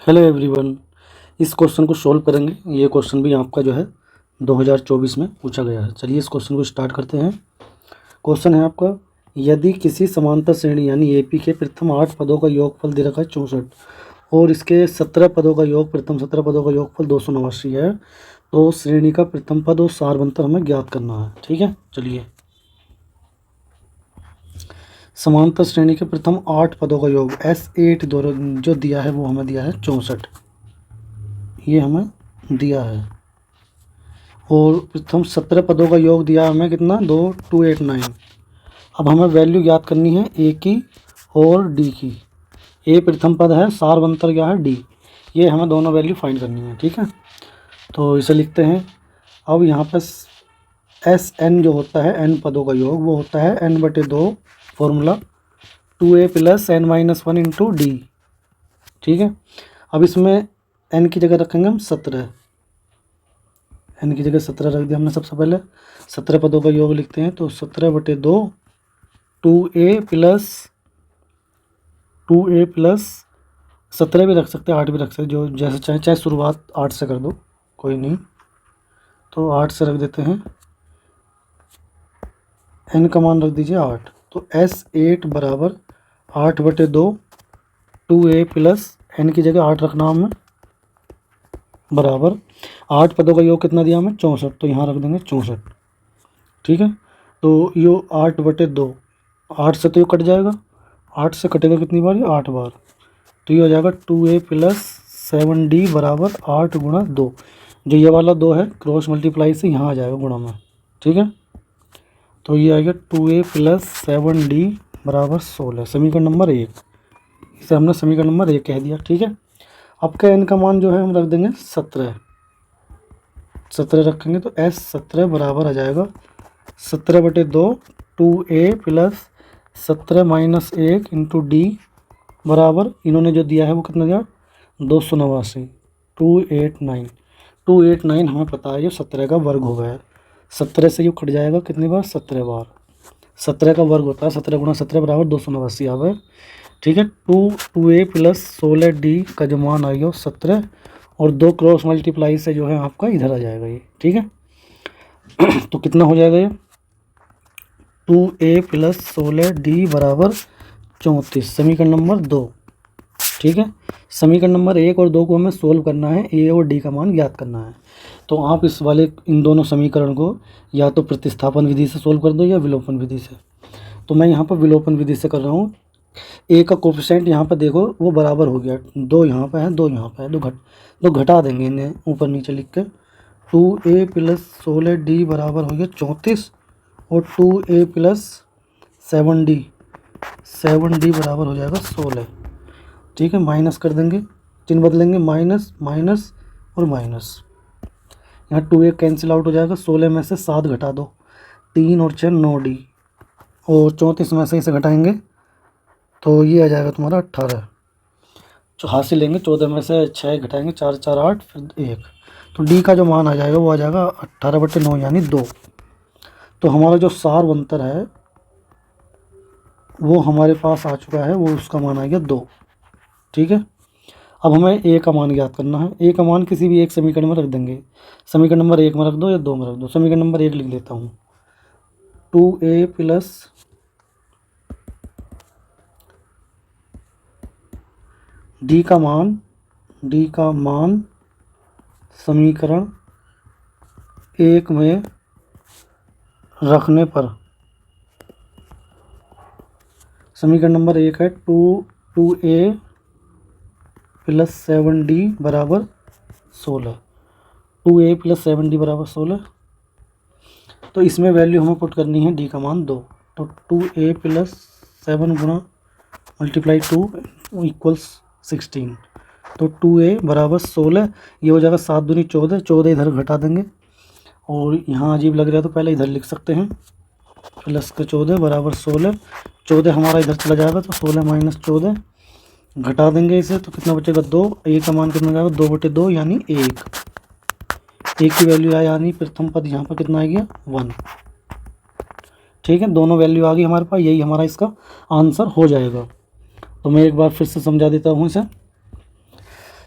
Hello everyone. इस question को solve करेंगे। ये क्वेश्चन भी आपका जो है 2024 में पूछा गया है। चलिए इस क्वेश्चन को स्टार्ट करते हैं। क्वेश्चन है आपका, यदि किसी समांतर श्रेणी यानी एपी के प्रथम 8 पदों का योगफल दे रखा है 64 और इसके 17 पदों का योग प्रथम 17 पदों का योगफल 289 है, तो श्रेणी का प्रथम पद और सारवंतर हमें ज्ञात करना है। ठीक है, चलिए। समांतर श्रेणी के प्रथम 8 पदों का योग S8 जो दिया है वो हमें दिया है 64, ये हमें दिया है। और प्रथम 17 पदों का योग दिया हमें कितना, 2289। अब हमें वैल्यू ज्ञात करनी है ए की और डी की। ए प्रथम पद है, सारवंतर क्या है डी। ये हमें दोनों वैल्यू फाइंड करनी है। ठीक है, तो इसे लिखते हैं। अब यहाँ पर एस एन जो होता है एन पदों का योग, वो होता है n/2 formula 2a plus n-1 into D. ठीक है, अब इसमें n की जगह रखेंगे हम 17। n की जगह 17 रख दिया हमने। सबसे पहले 17 पदों का योग लिखते हैं, तो 17/2 2a प्लस 17 भी रख सकते हैं, 8 भी रख सकते हैं, जो जैसे चाहे शुरुआत 8 से कर दो, कोई नहीं। तो 8 से रख देते हैं। n का मान रख दीजिए 8। तो S8 बराबर 8/2 2a प्लस n की जगह 8 रखना हमें, बराबर 8 पदों का योग कितना दिया हमें 64, तो यहाँ रख देंगे 64। ठीक है, तो यो 8/2, 8 से तो ये कट जाएगा, 8 से कटेगा कितनी बार, 8 बार। तो ये हो जाएगा 2a प्लस 7d बराबर 8 गुणा 2। जो ये वाला 2 है क्रॉस मल्टीप्लाई से यहाँ आ जाएगा गुणा में। ठीक है, तो ये आएगा 2a प्लस 7d बराबर 16, समीकरण नंबर 1। इसे हमने समीकरण नंबर 1 कह दिया। ठीक है, अब का n का मान जो है हम रख देंगे 17 रखेंगे, तो S17 बराबर आ जाएगा 17/2 2a plus 17 minus 1 into D बराबर, इन्होंने जो दिया है वो कितना दिया 289 289 हमें पता है ये 17 का वर्ग हो गया है। 17 से ये कट जाएगा कितनी बार, 17 बार। 17 का वर्ग होता है 17 गुणा 17 बराबर 289 आ गए। ठीक है, 2a प्लस 16d का जो मान आ गया 17, और 2 क्रॉस मल्टीप्लाई से जो है आपका इधर आ जाएगा ये। ठीक है तो कितना हो जाएगा ये 2a प्लस 16d बराबर 34, समीकरण नंबर 2। ठीक है, समीकरण नंबर 1 और 2 को हमें सोल्व करना है, ए और डी का मान ज्ञात करना है। तो आप इन दोनों समीकरण को या तो प्रतिस्थापन विधि से सोल्व कर दो या विलोपन विधि से। तो मैं यहाँ पर विलोपन विधि से कर रहा हूँ। ए का कोफिशिएंट यहाँ पर देखो वो बराबर हो गया, 2 यहाँ पर है 2 यहाँ पर है, तो घटा देंगे इन्हें ऊपर नीचे लिख के। 2a प्लस 16d बराबर हो गया 34, और 2a प्लस 7d बराबर हो जाएगा 16। ठीक है, माइनस कर देंगे, चिन्ह बदलेंगे, माइनस माइनस और माइनस। यहाँ 2a कैंसिल आउट हो जाएगा, 16 में से 7 घटा दो, 3 और 6 9d, और 34 में से इसे घटाएंगे तो ये आ जाएगा तुम्हारा 18। जो हासिल लेंगे 14 में से 6 घटाएंगे, 4 4 8 फिर 1, तो डी का जो मान आ जाएगा वो आ जाएगा 18/9 यानी 2। तो हमारा जो सारवंतर है वो हमारे पास आ चुका है, वो उसका मान आ गया 2। ठीक है, अब हमें ए का मान ज्ञात करना है। ए का मान किसी भी एक समीकरण में रख देंगे, समीकरण नंबर 1 में रख दो या 2 में रख दो। समीकरण नंबर 1 लिख लेता हूँ, 2a प्लस डी का मान समीकरण 1 में रखने पर, समीकरण नंबर 1 है 2a प्लस 7d बराबर 16, 2a प्लस 7d बराबर 16। तो इसमें वैल्यू हमें पुट करनी है डी का मान 2, तो 2a प्लस 7 गुणा मल्टीप्लाई 2 इक्वल्स 16, तो 2a बराबर 16। ये हो जाएगा 7 दूनी 14, 14 इधर घटा देंगे, और यहाँ अजीब लग रहा है तो पहले इधर लिख सकते हैं, प्लस का 14 बराबर 16। 14 हमारा इधर चला जाएगा, तो 16 माइनस 14 घटा देंगे इसे, तो कितना बचेगा 2। ए का मान कितना जाएगा 2/2 यानी 1। एक की वैल्यू आया यानी प्रथम पद यहाँ पर कितना आ गया 1। ठीक है, दोनों वैल्यू आ गई हमारे पास, यही हमारा इसका आंसर हो जाएगा। तो मैं एक बार फिर से समझा देता हूँ इसे।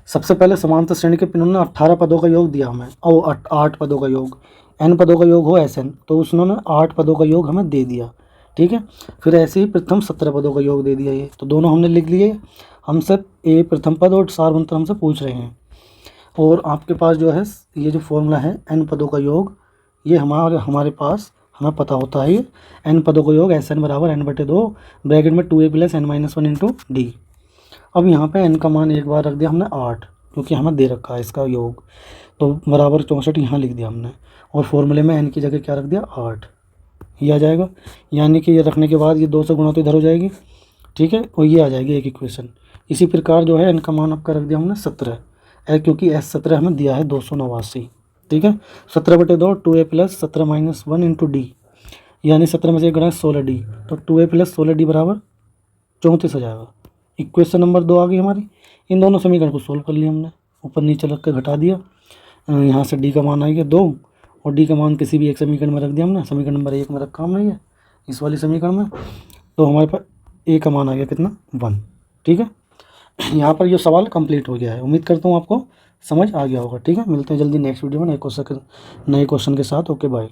सबसे पहले समांतर श्रेणी के इन्होंने 18 पदों का योग दिया हमें, और 8 पदों का योग, n पदों का योग हो Sn, तो उसने 8 पदों का योग हमें दे दिया, ठीक है। फिर ऐसे ही प्रथम 17 पदों का योग दे दिया, ये तो दोनों हमने लिख लिए। हमसे ए प्रथम पद और सारवंतर हमसे पूछ रहे हैं, और आपके पास जो है ये जो फॉर्मूला है n पदों का योग, ये हमारे पास हमें पता होता है, ये n पदों का योग Sn बराबर n/2 ब्रैकेट में 2a + n-1 इंटू डी। अब यहाँ पे n का मान एक बार रख दिया हमने 8, क्योंकि हमें दे रखा है इसका योग, तो बराबर 64 यहाँ लिख दिया हमने, और फॉर्मूले में n की जगह क्या रख दिया 8, ये आ जाएगा। यानी कि ये रखने के बाद ये 2 से गुणा तो इधर हो जाएगी, ठीक है, और ये आ जाएगी एक इक्वेशन। इसी प्रकार जो है n का मान आपका रख दिया हमने 17, क्योंकि S17 हमें दिया है 289, ठीक है। 17/2 2a + 17 - 1 इंटू डी, यानी 17 में से एक घटाएं 16d, तो 2a + 16d बराबर 34 आ जाएगा। इक्वेशन नंबर 2 आ गई हमारी। इन दोनों समीकरण को सोल्व कर लिया हमने, ऊपर नीचे रख के घटा दिया, यहाँ से डी का मान आ गया 2, और डी का मान किसी भी एक समीकरण में रख दिया हमने, समीकरण नंबर 1 में रखा हमने ये इस वाली समीकरण में, तो हमारे पास ए का मान आ गया कितना 1, ठीक है। यहाँ पर ये सवाल कंप्लीट हो गया है। उम्मीद करता हूँ आपको समझ आ गया होगा, ठीक है। मिलते हैं जल्दी नेक्स्ट वीडियो में नए क्वेश्चन के साथ। Okay bye.